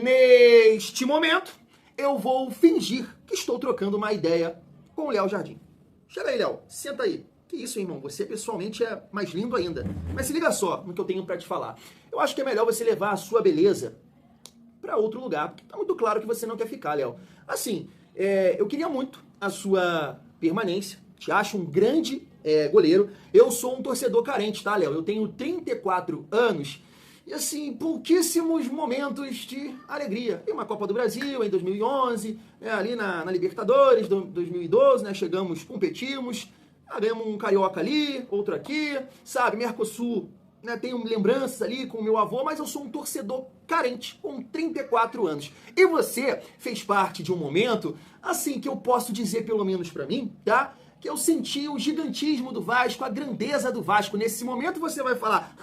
Neste momento, eu vou fingir que estou trocando uma ideia com o Léo Jardim. Chega aí, Léo, senta aí. Que isso, irmão, você pessoalmente é mais lindo ainda. Mas se liga só no que eu tenho pra te falar. Eu acho que é melhor você levar a sua beleza pra outro lugar, porque tá muito claro que você não quer ficar, Léo. Assim, eu queria muito a sua permanência. Te acho um grande goleiro. Eu sou um torcedor carente, tá, Léo? Eu tenho 34 anos e, assim, pouquíssimos momentos de alegria. Tem uma Copa do Brasil em 2011, ali na Libertadores, 2012, né? Chegamos, competimos, ganhamos um carioca ali, outro aqui, sabe? Mercosul, né? Tenho lembranças ali com o meu avô, mas eu sou um torcedor carente, com 34 anos. E você fez parte de um momento, assim, que eu posso dizer, pelo menos pra mim, tá? Que eu senti o gigantismo do Vasco, a grandeza do Vasco. Nesse momento você vai falar: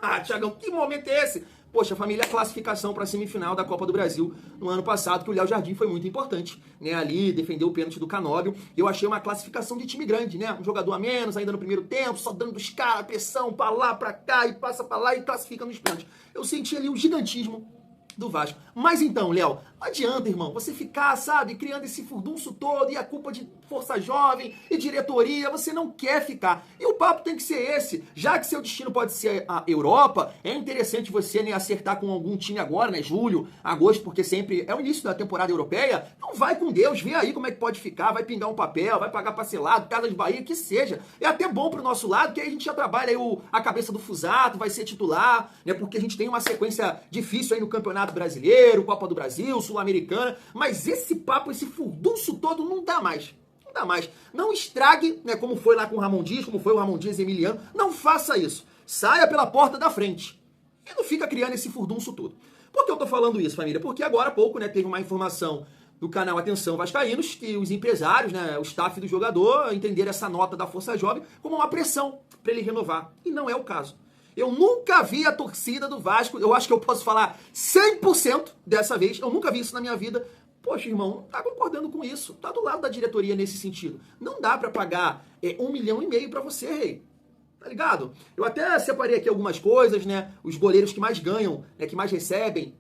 ah, Thiagão, que momento é esse? Poxa, família, a classificação para a semifinal da Copa do Brasil no ano passado, que o Léo Jardim foi muito importante, né? Ali, defendeu o pênalti do Canóbio. Eu achei uma classificação de time grande, né? Um jogador a menos, ainda no primeiro tempo, só dando os caras, pressão pra lá, pra cá, e passa pra lá e classifica nos pênaltis. Eu senti ali o gigantismo do Vasco. Mas então, Léo, não adianta, irmão, você ficar, sabe, criando esse furdunço todo e a culpa de Força Jovem e diretoria, você não quer ficar. E o papo tem que ser esse. Já que seu destino pode ser a Europa, é interessante você, né, acertar com algum time agora, né, julho, agosto, porque sempre é o início da temporada europeia. Então vai com Deus, vê aí como é que pode ficar, vai pingar um papel, vai pagar parcelado, Casa de Bahia, que seja. É até bom pro nosso lado, que aí a gente já trabalha aí a cabeça do Fusato, vai ser titular, né, porque a gente tem uma sequência difícil aí no Campeonato Brasileiro, Copa do Brasil, Sul-Americana, mas esse papo, esse furdunço todo não dá mais. Não dá mais. Não estrague, né, como foi lá com o Ramon Dias, como foi o Ramon Dias e Emiliano. Não faça isso. Saia pela porta da frente. E não fica criando esse furdunço todo. Por que eu tô falando isso, família? Porque agora há pouco, né, teve uma informação do canal Atenção Vascaínos que os empresários, né, o staff do jogador, entenderam essa nota da Força Jovem como uma pressão para ele renovar. E não é o caso. Eu nunca vi a torcida do Vasco, eu acho que eu posso falar 100% dessa vez, eu nunca vi isso na minha vida. Poxa, irmão, não tá concordando com isso. Tá do lado da diretoria nesse sentido. Não dá pra pagar 1,5 milhão pra você, rei. Tá ligado? Eu até separei aqui algumas coisas, né? Os goleiros que mais ganham, né, que mais recebem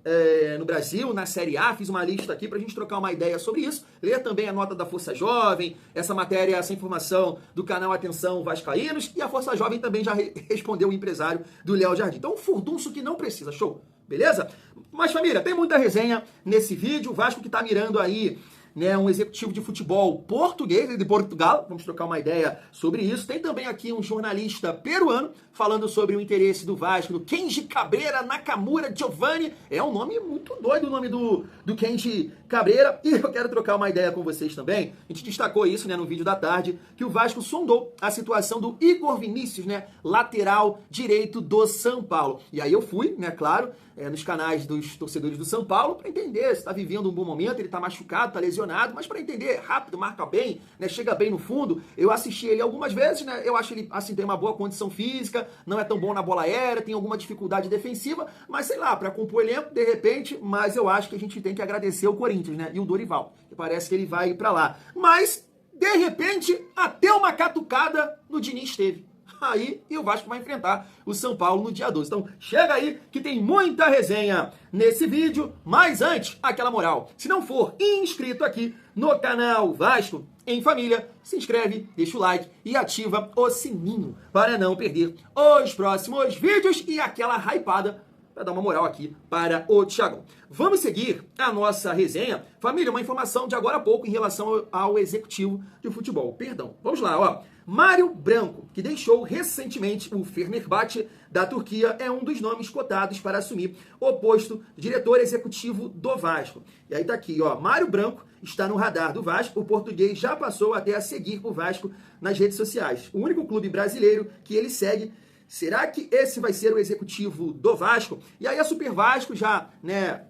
no Brasil, na Série A. Fiz uma lista aqui pra gente trocar uma ideia sobre isso. Ler também a nota da Força Jovem, essa matéria, essa informação do canal Atenção Vascaínos. E a Força Jovem também já respondeu o empresário do Léo Jardim. Então, um furdunço que não precisa. Show? Beleza? Mas, família, tem muita resenha nesse vídeo. O Vasco que tá mirando aí, né, um executivo de futebol português, de Portugal, vamos trocar uma ideia sobre isso. Tem também aqui um jornalista peruano falando sobre o interesse do Vasco, do Kenji Cabreira Nakamura Giovanni. É um nome muito doido, o nome do Kenji Cabreira. E eu quero trocar uma ideia com vocês também. A gente destacou isso, né, no vídeo da tarde, que o Vasco sondou a situação do Igor Vinícius, né, lateral direito do São Paulo. E aí eu fui, né, claro, nos canais dos torcedores do São Paulo para entender se está vivendo um bom momento, ele está machucado, está lesionado, mas para entender rápido, marca bem, né, chega bem no fundo. Eu assisti ele algumas vezes, né, eu acho ele, assim, tem uma boa condição física, não é tão bom na bola aérea, tem alguma dificuldade defensiva, mas sei lá, para compor elenco, de repente, mas eu acho que a gente tem que agradecer o Corinthians, né, e o Dorival, que parece que ele vai para lá. Mas, de repente, até uma catucada no Diniz teve. Aí, e o Vasco vai enfrentar o São Paulo no dia 12. Então, chega aí que tem muita resenha nesse vídeo. Mas antes, aquela moral. Se não for inscrito aqui no canal Vasco em Família, se inscreve, deixa o like e ativa o sininho para não perder os próximos vídeos e aquela hypada para dar uma moral aqui para o Thiagão. Vamos seguir a nossa resenha. Família, uma informação de agora a pouco em relação ao executivo de futebol. Perdão. Vamos lá, ó. Mário Branco, que deixou recentemente o Fenerbahçe da Turquia, é um dos nomes cotados para assumir o posto de diretor executivo do Vasco. E aí tá aqui, ó, Mário Branco está no radar do Vasco, o português já passou até a seguir o Vasco nas redes sociais. O único clube brasileiro que ele segue. Será que esse vai ser o executivo do Vasco? E aí a Super Vasco já, né,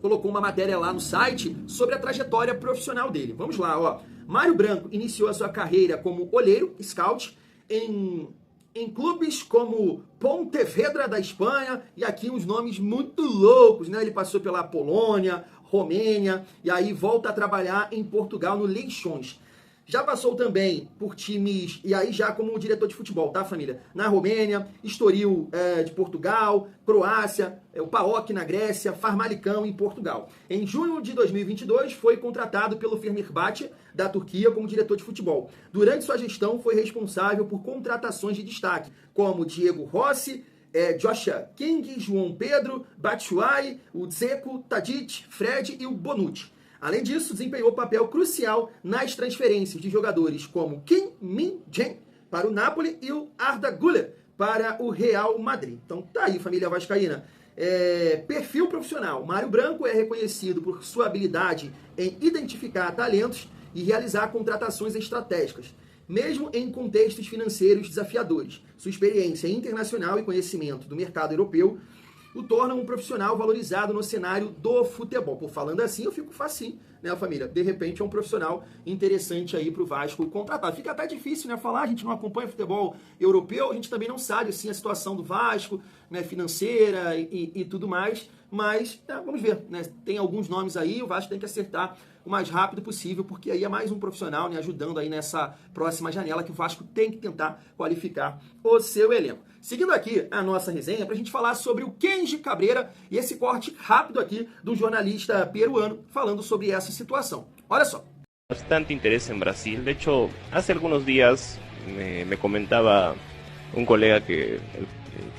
colocou uma matéria lá no site sobre a trajetória profissional dele. Vamos lá, ó. Mário Branco iniciou a sua carreira como olheiro, scout, em clubes como Pontevedra da Espanha, e aqui uns nomes muito loucos, né? Ele passou pela Polônia, Romênia, e aí volta a trabalhar em Portugal, no Leixões. Já passou também por times, e aí já como diretor de futebol, tá, família? Na Romênia, Estoril de Portugal, Croácia, o PAOK na Grécia, Famalicão em Portugal. Em junho de 2022, foi contratado pelo Fenerbahçe da Turquia como diretor de futebol. Durante sua gestão, foi responsável por contratações de destaque, como Diego Rossi, Joshua King, João Pedro, Batshuayi, o Dzeko, Tadic, Fred e o Bonucci. Além disso, desempenhou papel crucial nas transferências de jogadores como Kim Min-jae para o Napoli e o Arda Güler para o Real Madrid. Então tá aí, família vascaína. Perfil profissional. Mário Branco é reconhecido por sua habilidade em identificar talentos e realizar contratações estratégicas, mesmo em contextos financeiros desafiadores. Sua experiência internacional e conhecimento do mercado europeu o torna um profissional valorizado no cenário do futebol. Por falando assim, eu fico facinho, né, família? De repente é um profissional interessante aí pro Vasco contratar. Fica até difícil, né, falar, a gente não acompanha futebol europeu, a gente também não sabe, assim, a situação do Vasco, né, financeira e tudo mais, mas vamos ver, né, tem alguns nomes aí, o Vasco tem que acertar o mais rápido possível, porque aí é mais um profissional, né, ajudando aí nessa próxima janela que o Vasco tem que tentar qualificar o seu elenco. Seguindo aqui a nossa resenha, para a gente falar sobre o Kenji Cabreira e esse corte rápido aqui do jornalista peruano falando sobre essa situação. Olha só. Bastante interés en Brasil. De hecho, hace algunos días me comentaba un colega que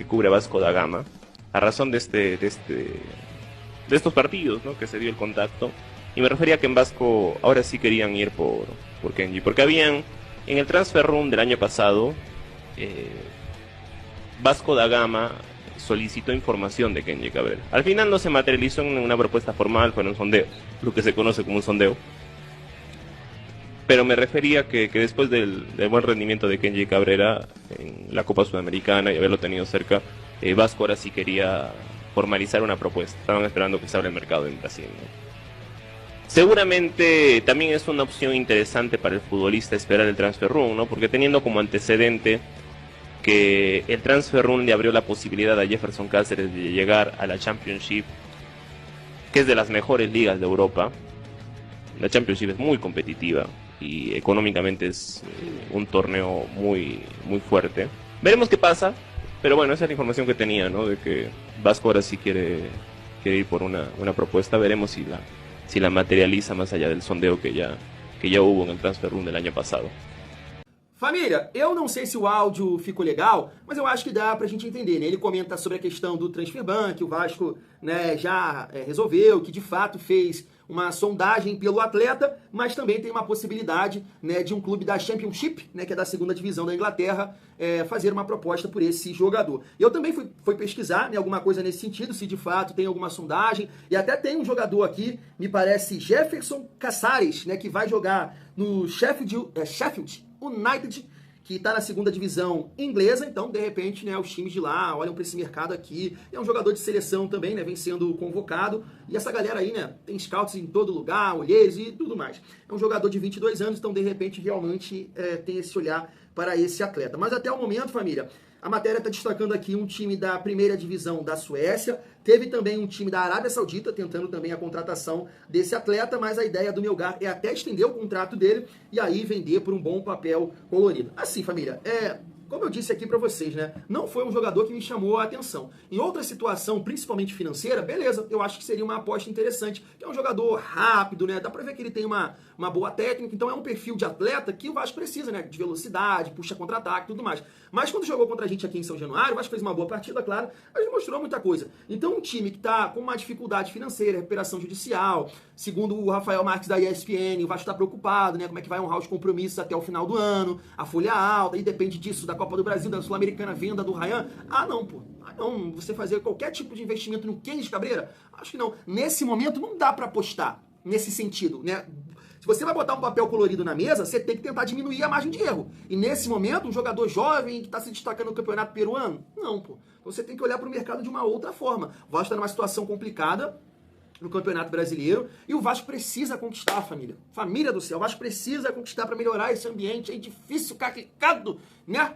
cubre Vasco da Gama, a razón de estos partidos, ¿no?, que se dio el contacto, y me refería a que en Vasco ahora sí querían ir por Kenji, porque habían, en el transfer room del año pasado, Vasco da Gama solicitó información de Kenji Cabrera. Al final no se materializó en una propuesta formal, fueron sondeos, lo que se conoce como un sondeo. Pero me refería que después del buen rendimiento de Kenji Cabrera en la Copa Sudamericana y haberlo tenido cerca, Vasco ahora sí quería formalizar una propuesta. Estaban esperando que se abra el mercado en Brasil, ¿no? Seguramente también es una opción interesante para el futbolista esperar el transfer room, ¿no? Porque teniendo como antecedente que el transfer room le abrió la posibilidad a Jefferson Cáceres de llegar a la Championship, que es de las mejores ligas de Europa. La Championship es muy competitiva y económicamente es un torneo muy, muy fuerte. Veremos qué pasa, pero bueno, esa es la información que tenía, ¿no? De que Vasco ahora sí quiere ir por una propuesta. Veremos si la materializa más allá del sondeo que ya hubo en el transfer room del año pasado. Família, eu não sei se o áudio ficou legal, mas eu acho que dá pra gente entender, né? Ele comenta sobre a questão do transfer ban, que o Vasco, né, já resolveu, que de fato fez uma sondagem pelo atleta, mas também tem uma possibilidade, né, de um clube da Championship, né, que é da segunda divisão da Inglaterra, fazer uma proposta por esse jogador. Eu também fui pesquisar, né, alguma coisa nesse sentido, se de fato tem alguma sondagem, e até tem um jogador aqui, me parece Jefferson Caçares, né, que vai jogar no Sheffield United, que está na segunda divisão inglesa, então, de repente, né, os times de lá olham para esse mercado aqui. É um jogador de seleção também, né, vem sendo convocado. E essa galera aí, né, tem scouts em todo lugar, olheiros e tudo mais. É um jogador de 22 anos, então, de repente, realmente tem esse olhar para esse atleta. Mas até o momento, família, a matéria está destacando aqui um time da primeira divisão da Suécia, teve também um time da Arábia Saudita tentando também a contratação desse atleta, mas a ideia do Melgar é até estender o contrato dele e aí vender por um bom papel colorido. Assim, família, como eu disse aqui pra vocês, né, não foi um jogador que me chamou a atenção. Em outra situação, principalmente financeira, beleza, eu acho que seria uma aposta interessante, que é um jogador rápido, né, dá pra ver que ele tem uma boa técnica, então é um perfil de atleta que o Vasco precisa, né, de velocidade, puxa contra-ataque e tudo mais. Mas quando jogou contra a gente aqui em São Januário, o Vasco fez uma boa partida, claro, mas não mostrou muita coisa. Então um time que tá com uma dificuldade financeira, recuperação judicial, segundo o Rafael Marques da ESPN, o Vasco tá preocupado, né, como é que vai honrar os compromissos até o final do ano, a folha alta, e depende disso, da Copa do Brasil, da Sul-Americana, venda do Ryan. Ah, não, pô. Ah, não. Você fazer qualquer tipo de investimento no Kenji Cabreira? Acho que não. Nesse momento, não dá pra apostar nesse sentido, né? Se você vai botar um papel colorido na mesa, você tem que tentar diminuir a margem de erro. E nesse momento, um jogador jovem que está se destacando no campeonato peruano? Não, pô. Então você tem que olhar para o mercado de uma outra forma. O Vasco está numa situação complicada no Campeonato Brasileiro e o Vasco precisa conquistar, família. Família do céu, o Vasco precisa conquistar para melhorar esse ambiente aí difícil, complicado, né?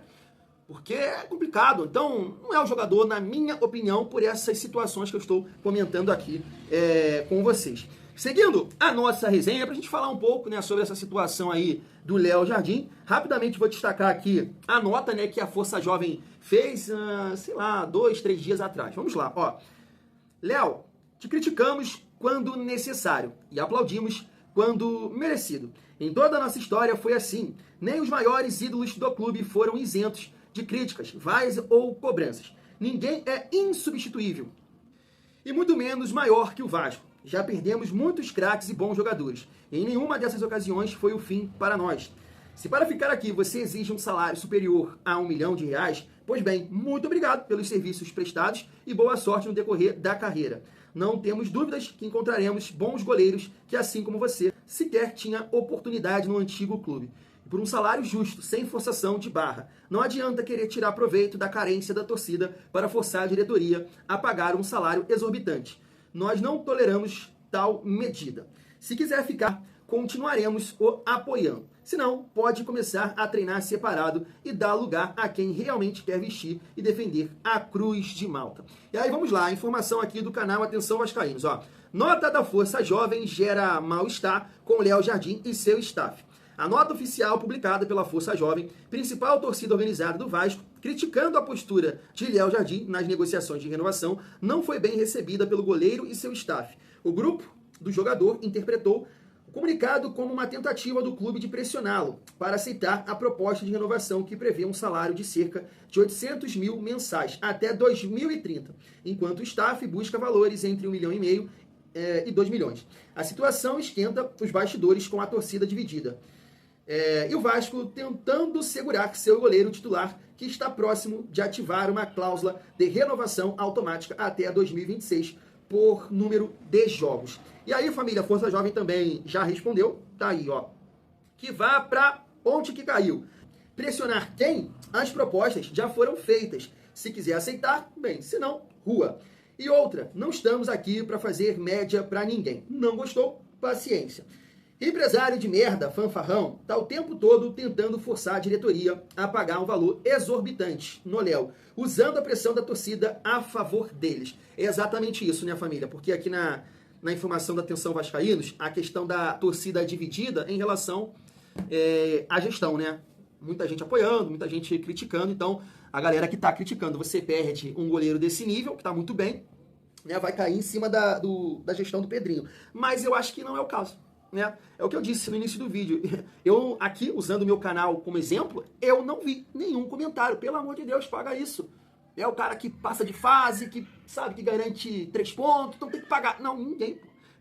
Porque é complicado. Então, não é o jogador, na minha opinião, por essas situações que eu estou comentando aqui com vocês. Seguindo a nossa resenha, para a gente falar um pouco, né, sobre essa situação aí do Léo Jardim, rapidamente vou destacar aqui a nota, né, que a Força Jovem fez, sei lá, 2, 3 dias atrás. Vamos lá, ó. Léo, te criticamos quando necessário e aplaudimos quando merecido. Em toda a nossa história foi assim. Nem os maiores ídolos do clube foram isentos de críticas, vaias ou cobranças. Ninguém é insubstituível. E muito menos maior que o Vasco. Já perdemos muitos craques e bons jogadores. Em nenhuma dessas ocasiões foi o fim para nós. Se para ficar aqui você exige um salário superior a R$1 milhão, pois bem, muito obrigado pelos serviços prestados e boa sorte no decorrer da carreira. Não temos dúvidas que encontraremos bons goleiros que, assim como você, sequer tinha oportunidade no antigo clube. Por um salário justo, sem forçação de barra. Não adianta querer tirar proveito da carência da torcida para forçar a diretoria a pagar um salário exorbitante. Nós não toleramos tal medida. Se quiser ficar, continuaremos o apoiando. Se não, pode começar a treinar separado e dar lugar a quem realmente quer vestir e defender a Cruz de Malta. E aí vamos lá, a informação aqui do canal Atenção Vascaínos. Ó. Nota da Força Jovem gera mal-estar com Léo Jardim e seu staff. A nota oficial publicada pela Força Jovem, principal torcida organizada do Vasco, criticando a postura de Léo Jardim nas negociações de renovação, não foi bem recebida pelo goleiro e seu staff. O grupo do jogador interpretou o comunicado como uma tentativa do clube de pressioná-lo para aceitar a proposta de renovação que prevê um salário de cerca de 800 mil mensais até 2030, enquanto o staff busca valores entre 1,5 milhão e 2 milhões. A situação esquenta os bastidores com a torcida dividida. E o Vasco tentando segurar seu goleiro titular, que está próximo de ativar uma cláusula de renovação automática até 2026 por número de jogos. E aí, família, Força Jovem também já respondeu, tá aí, ó, que vá pra onde que caiu. Pressionar quem? As propostas já foram feitas. Se quiser aceitar, bem, se não, rua. E outra, não estamos aqui para fazer média para ninguém. Não gostou? Paciência. Empresário de merda, fanfarrão, tá o tempo todo tentando forçar a diretoria a pagar um valor exorbitante no Léo, usando a pressão da torcida a favor deles. É exatamente isso, né, família? Porque aqui na informação da Atenção Vascaínos, a questão da torcida dividida em relação à gestão, né? Muita gente apoiando, muita gente criticando. Então, a galera que tá criticando, você perde um goleiro desse nível, que tá muito bem, né? Vai cair em cima da gestão do Pedrinho. Mas eu acho que não é o caso. Né? É o que eu disse no início do vídeo. Eu aqui, usando o meu canal como exemplo, eu não vi nenhum comentário. Pelo amor de Deus, paga isso. É o cara que passa de fase, que sabe que garante 3 pontos, então tem que pagar. Não,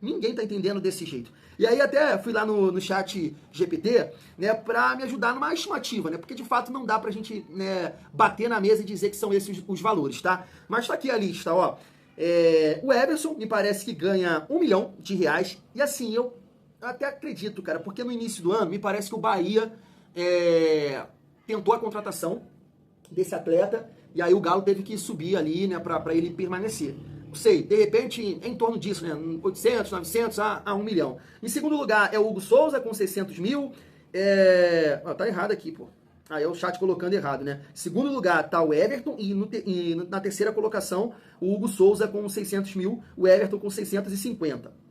ninguém tá entendendo desse jeito. E aí até fui lá no chat GPT, né, pra me ajudar numa estimativa, né? Porque de fato não dá pra gente, né, bater na mesa e dizer que são esses os valores, tá? Mas tá aqui a lista, ó. O Everson me parece que ganha R$1 milhão. E assim, eu até acredito, cara, porque no início do ano me parece que o Bahia tentou a contratação desse atleta e aí o Galo teve que subir ali, né, pra ele permanecer. Não sei, de repente, em torno disso, né, 800, 900 a R$1 milhão. Em segundo lugar é o Hugo Souza com 600 mil. Tá errado aqui, pô. Aí é o chat colocando errado, né? Em segundo lugar tá o Everton e na terceira colocação o Hugo Souza com 600 mil, o Everton com 650.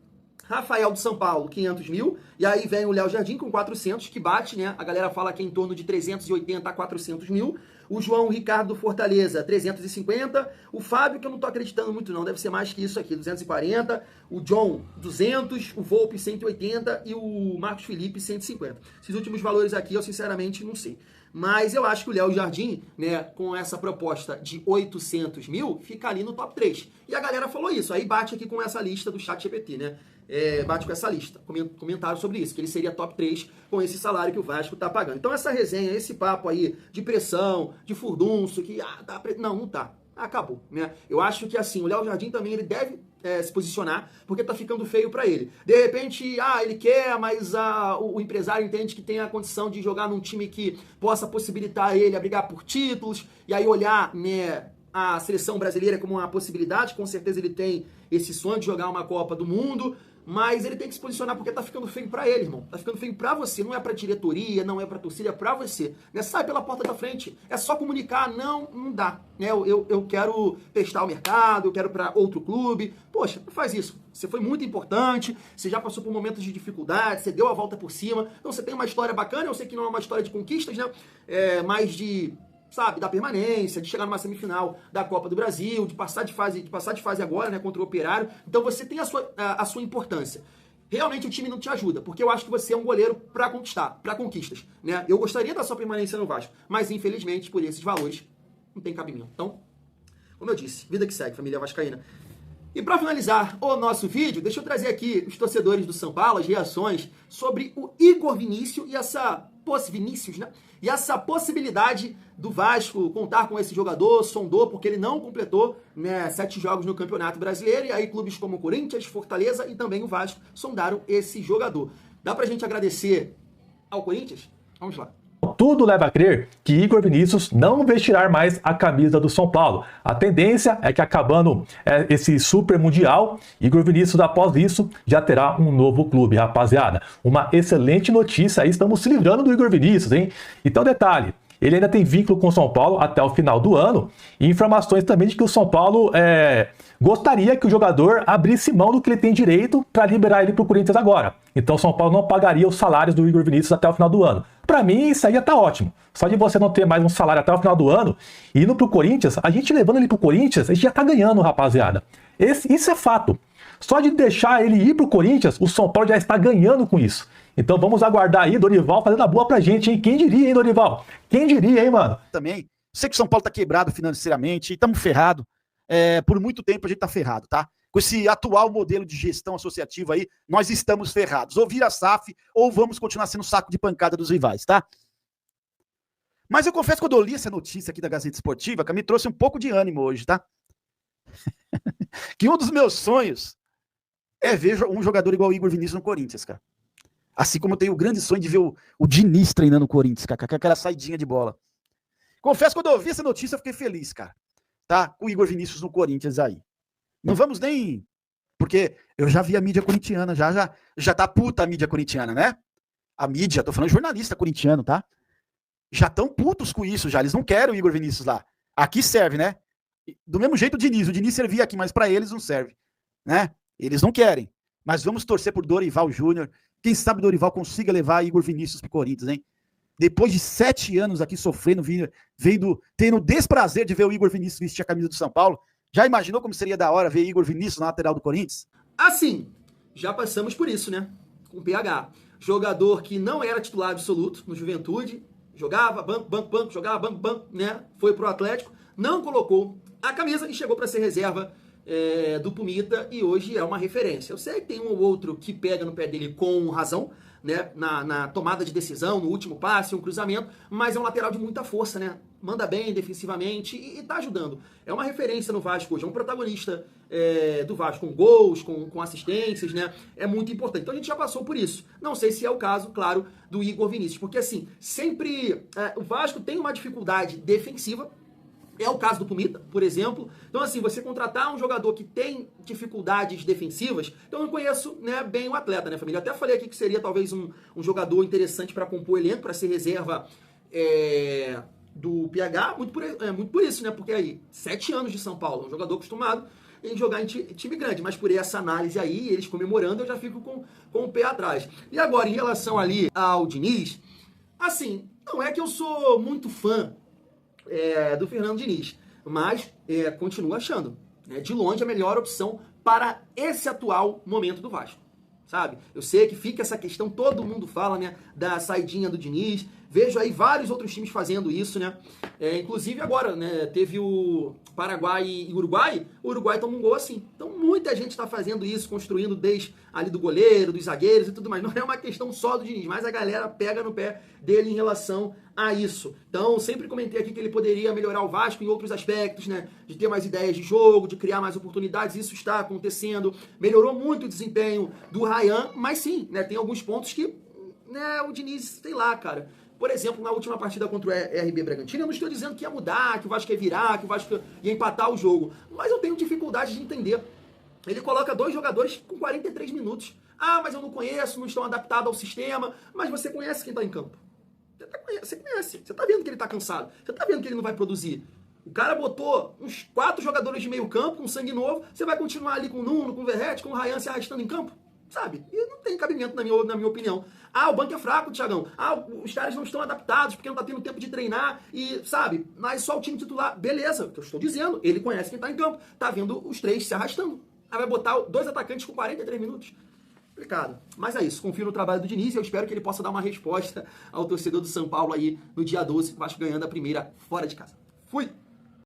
Rafael do São Paulo, 500 mil. E aí vem o Léo Jardim com 400, que bate, né? A galera fala que é em torno de 380 a 400 mil. O João Ricardo do Fortaleza, 350. O Fábio, que eu não tô acreditando muito não, deve ser mais que isso aqui, 240. O John, 200. O Volpe, 180. E o Marcos Felipe, 150. Esses últimos valores aqui, eu sinceramente não sei. Mas eu acho que o Léo Jardim, né, com essa proposta de 800 mil, fica ali no top 3. E a galera falou isso. Aí bate aqui com essa lista do chat GPT, né? Bate com essa lista. Comentaram sobre isso, que ele seria top 3 com esse salário que o Vasco tá pagando. Então essa resenha, esse papo aí de pressão, de furdunço, que não tá. Acabou, né? Eu acho que assim, o Léo Jardim também ele deve se posicionar, porque tá ficando feio para ele. De repente, ele quer, mas o empresário entende que tem a condição de jogar num time que possa possibilitar ele a brigar por títulos, e aí olhar, né, a seleção brasileira como uma possibilidade, com certeza ele tem esse sonho de jogar uma Copa do Mundo, mas ele tem que se posicionar porque tá ficando feio pra ele, irmão. Tá ficando feio pra você, não é pra diretoria, não é pra torcida, é pra você. Né? Sai pela porta da frente, é só comunicar, não dá. Né? Eu quero testar o mercado, eu quero pra outro clube. Poxa, não faz isso. Você foi muito importante, você já passou por momentos de dificuldade, você deu a volta por cima. Então você tem uma história bacana, eu sei que não é uma história de conquistas, né? Mais de... sabe, da permanência, de chegar numa semifinal da Copa do Brasil, de passar de fase agora, né, contra o Operário. Então você tem a sua importância. Realmente o time não te ajuda, porque eu acho que você é um goleiro para conquistar, para conquistas, né? Eu gostaria da sua permanência no Vasco, mas infelizmente por esses valores não tem cabimento. Então, como eu disse, vida que segue, família vascaína. E para finalizar o nosso vídeo, deixa eu trazer aqui os torcedores do São Paulo, as reações sobre o Igor Vinícius e essa possibilidade do Vasco contar com esse jogador, sondou, porque ele não completou, né, 7 jogos no Campeonato Brasileiro, e aí clubes como Corinthians, Fortaleza e também o Vasco sondaram esse jogador. Dá pra gente agradecer ao Corinthians? Vamos lá. Tudo leva a crer que Igor Vinícius não vestirá mais a camisa do São Paulo. A tendência é que, acabando esse Super Mundial, Igor Vinícius, após isso, já terá um novo clube, rapaziada. Uma excelente notícia aí, estamos se livrando do Igor Vinícius, hein? Então, detalhe, ele ainda tem vínculo com o São Paulo até o final do ano, e informações também de que o São Paulo gostaria que o jogador abrisse mão do que ele tem direito para liberar ele para o Corinthians agora. Então o São Paulo não pagaria os salários do Igor Vinícius até o final do ano. Para mim isso aí já tá ótimo. Só de você não ter mais um salário até o final do ano e indo pro Corinthians, a gente levando ele pro Corinthians, a gente já tá ganhando, rapaziada. Isso é fato. Só de deixar ele ir pro Corinthians, o São Paulo já está ganhando com isso. Então vamos aguardar aí, Dorival fazendo a boa pra gente, hein? Quem diria, hein, Dorival? Quem diria, hein, mano? Também, sei que o São Paulo tá quebrado financeiramente, estamos ferrados. Por muito tempo a gente tá ferrado, tá? Com esse atual modelo de gestão associativa aí, nós estamos ferrados. Ou vira SAF, ou vamos continuar sendo saco de pancada dos rivais, tá? Mas eu confesso que quando eu li essa notícia aqui da Gazeta Esportiva, que me trouxe um pouco de ânimo hoje, tá? Que um dos meus sonhos é ver um jogador igual o Igor Vinícius no Corinthians, cara. Assim como eu tenho o grande sonho de ver o Diniz treinando o Corinthians, cara, com aquela saidinha de bola. Confesso que quando eu vi essa notícia, eu fiquei feliz, cara. Tá? Com o Igor Vinícius no Corinthians aí. Não vamos nem... Porque eu já vi a mídia corintiana, já tá puta a mídia corintiana, né? A mídia, tô falando jornalista corintiano, tá? Já tão putos com isso, já. Eles não querem o Igor Vinícius lá. Aqui serve, né? Do mesmo jeito o Diniz servia aqui, mas pra eles não serve, né? Eles não querem. Mas vamos torcer por Dorival Júnior. Quem sabe Dorival consiga levar Igor Vinícius pro Corinthians, hein? Depois de 7 anos aqui sofrendo, tendo o desprazer de ver o Igor Vinícius vestir a camisa do São Paulo, já imaginou como seria da hora ver Igor Vinícius na lateral do Corinthians? Assim, já passamos por isso, né? Com o PH. Jogador que não era titular absoluto no Juventude, jogava banco, jogava banco, né? Foi pro Atlético, não colocou a camisa e chegou para ser reserva do Pumita, e hoje é uma referência. Eu sei que tem um ou outro que pega no pé dele com razão, né, na tomada de decisão, no último passe, um cruzamento, mas é um lateral de muita força, né? Manda bem defensivamente e tá ajudando. É uma referência no Vasco hoje, é um protagonista do Vasco, com gols, com assistências, né? É muito importante. Então a gente já passou por isso. Não sei se é o caso, claro, do Igor Vinícius, porque assim, sempre o Vasco tem uma dificuldade defensiva. É o caso do Pumita, por exemplo. Então, assim, você contratar um jogador que tem dificuldades defensivas, então eu não conheço, né, bem o atleta, né, família? Eu até falei aqui que seria talvez um jogador interessante para compor o elenco, para ser reserva do PH, muito por isso, né? Porque aí, 7 anos de São Paulo, um jogador acostumado em jogar em time grande, mas por essa análise aí, eles comemorando, eu já fico com o pé atrás. E agora, em relação ali ao Diniz, assim, não é que eu sou muito fã do Fernando Diniz, mas continuo achando, né, de longe a melhor opção para esse atual momento do Vasco, sabe? Eu sei que fica essa questão, todo mundo fala, né, da saidinha do Diniz, vejo aí vários outros times fazendo isso, né, inclusive agora, né, teve o Paraguai e Uruguai, o Uruguai toma um gol assim, então muita gente está fazendo isso, construindo desde ali do goleiro, dos zagueiros e tudo mais, não é uma questão só do Diniz, mas a galera pega no pé dele em relação a isso. Então, sempre comentei aqui que ele poderia melhorar o Vasco em outros aspectos, né? De ter mais ideias de jogo, de criar mais oportunidades, isso está acontecendo. Melhorou muito o desempenho do Ryan, mas sim, né? Tem alguns pontos que, né, o Diniz, sei lá, cara, Por exemplo, na última partida contra o RB Bragantino, eu não estou dizendo que ia mudar, que o Vasco ia virar, que o Vasco ia empatar o jogo. Mas eu tenho dificuldade de entender. Ele coloca 2 jogadores com 43 minutos. Ah, mas eu não conheço, não estão adaptados ao sistema. Mas você conhece quem está em campo. Você conhece. Você está vendo que ele está cansado. Você está vendo que ele não vai produzir. O cara botou uns 4 jogadores de meio campo com sangue novo. Você vai continuar ali com o Nuno, com o Verratti, com o Ryan se arrastando em campo? Sabe? E não tem cabimento na minha opinião. Ah, o banco é fraco, Thiagão. Ah, os caras não estão adaptados porque não tá tendo tempo de treinar e, sabe? Mas só o time titular. Beleza, o que eu estou dizendo. Ele conhece quem tá em campo. Tá vendo os 3 se arrastando. Aí vai botar 2 atacantes com 43 minutos. Complicado. Mas é isso. Confio no trabalho do Diniz e eu espero que ele possa dar uma resposta ao torcedor do São Paulo aí no dia 12. Vasco ganhando a primeira fora de casa. Fui!